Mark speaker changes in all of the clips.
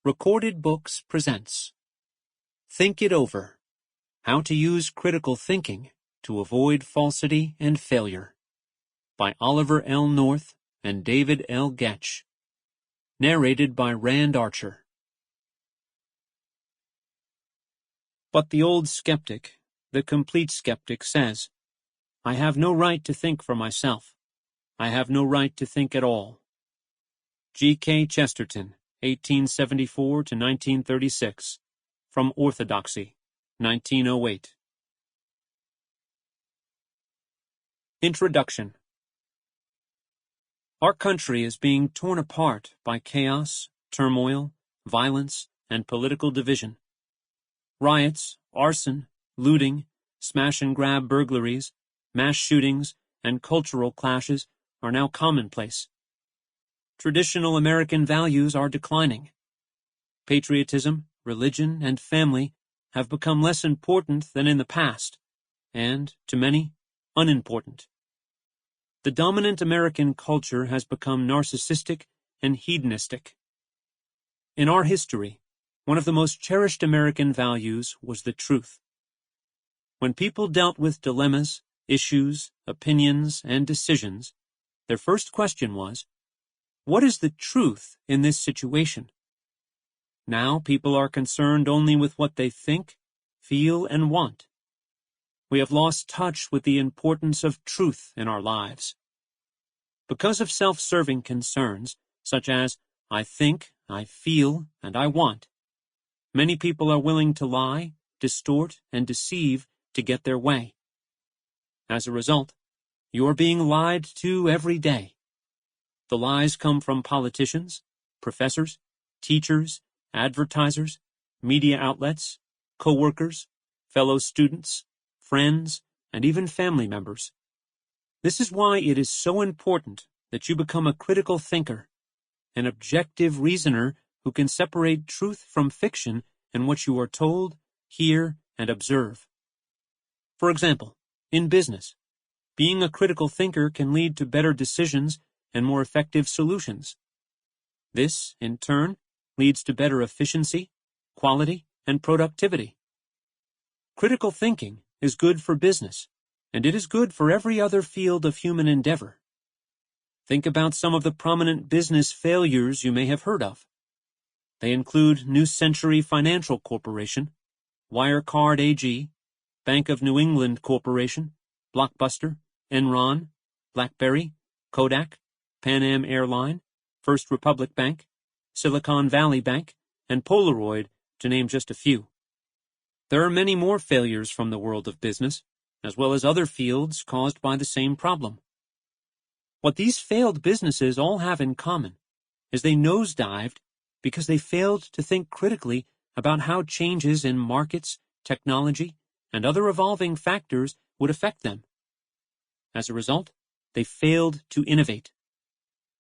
Speaker 1: Recorded Books presents Think It Over: How to Use Critical Thinking to Avoid Falsity and Failure by Oliver L. North and David L. Goetsch. Narrated by Rand Archer. But the old skeptic, the complete skeptic, says, "I have no right to think for myself. I have no right to think at all." G.K. Chesterton, 1874 to 1936, from Orthodoxy, 1908. Introduction. Our country is being torn apart by chaos, turmoil, violence, and political division. Riots, arson, looting, smash-and-grab burglaries, mass shootings, and cultural clashes are now commonplace. Traditional American values are declining. Patriotism, religion, and family have become less important than in the past, and, to many, unimportant. The dominant American culture has become narcissistic and hedonistic. In our history, one of the most cherished American values was the truth. When people dealt with dilemmas, issues, opinions, and decisions, their first question was, what is the truth in this situation? Now people are concerned only with what they think, feel, and want. We have lost touch with the importance of truth in our lives. Because of self-serving concerns, such as, I think, I feel, and I want, many people are willing to lie, distort, and deceive to get their way. As a result, you are being lied to every day. The lies come from politicians, professors, teachers, advertisers, media outlets, co-workers, fellow students, friends, and even family members. This is why it is so important that you become a critical thinker, an objective reasoner who can separate truth from fiction in what you are told, hear, and observe. For example, in business, being a critical thinker can lead to better decisions and more effective solutions. This, in turn, leads to better efficiency, quality, and productivity. Critical thinking is good for business, and it is good for every other field of human endeavor. Think about some of the prominent business failures you may have heard of. They include New Century Financial Corporation, Wirecard AG, Bank of New England Corporation, Blockbuster, Enron, BlackBerry, Kodak, Pan Am Airline, First Republic Bank, Silicon Valley Bank, and Polaroid, to name just a few. There are many more failures from the world of business, as well as other fields caused by the same problem. What these failed businesses all have in common is they nosedived because they failed to think critically about how changes in markets, technology, and other evolving factors would affect them. As a result, they failed to innovate.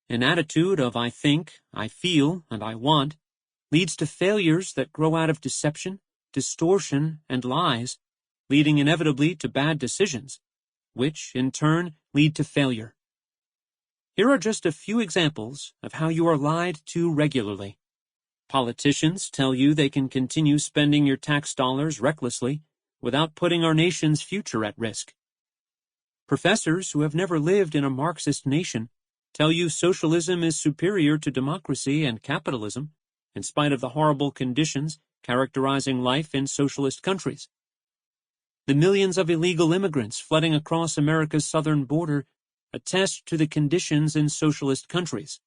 Speaker 1: An attitude of I think, I feel, and I want leads to failures that grow out of deception, distortion, and lies, leading inevitably to bad decisions, which, in turn, lead to failure. Here are just a few examples of how you are lied to regularly. Politicians tell you they can continue spending your tax dollars recklessly without putting our nation's future at risk. Professors who have never lived in a Marxist nation tell you socialism is superior to democracy and capitalism, in spite of the horrible conditions characterizing life in socialist countries. The millions of illegal immigrants flooding across America's southern border attest to the conditions in socialist countries.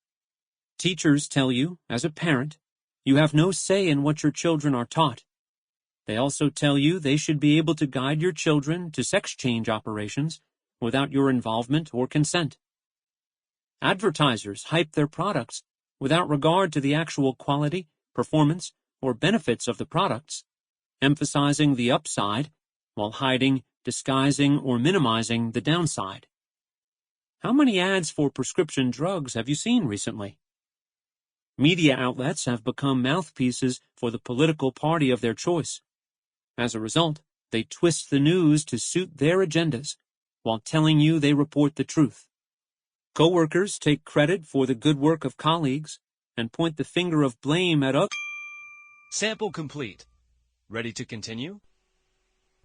Speaker 1: Teachers tell you, as a parent, you have no say in what your children are taught. They also tell you they should be able to guide your children to sex change operations without your involvement or consent. Advertisers hype their products without regard to the actual quality, performance, or benefits of the products, emphasizing the upside while hiding, disguising, or minimizing the downside. How many ads for prescription drugs have you seen recently? Media outlets have become mouthpieces for the political party of their choice. As a result, they twist the news to suit their agendas while telling you they report the truth. Co-workers take credit for the good work of colleagues and point the finger of blame at others.
Speaker 2: Sample complete. Ready to continue?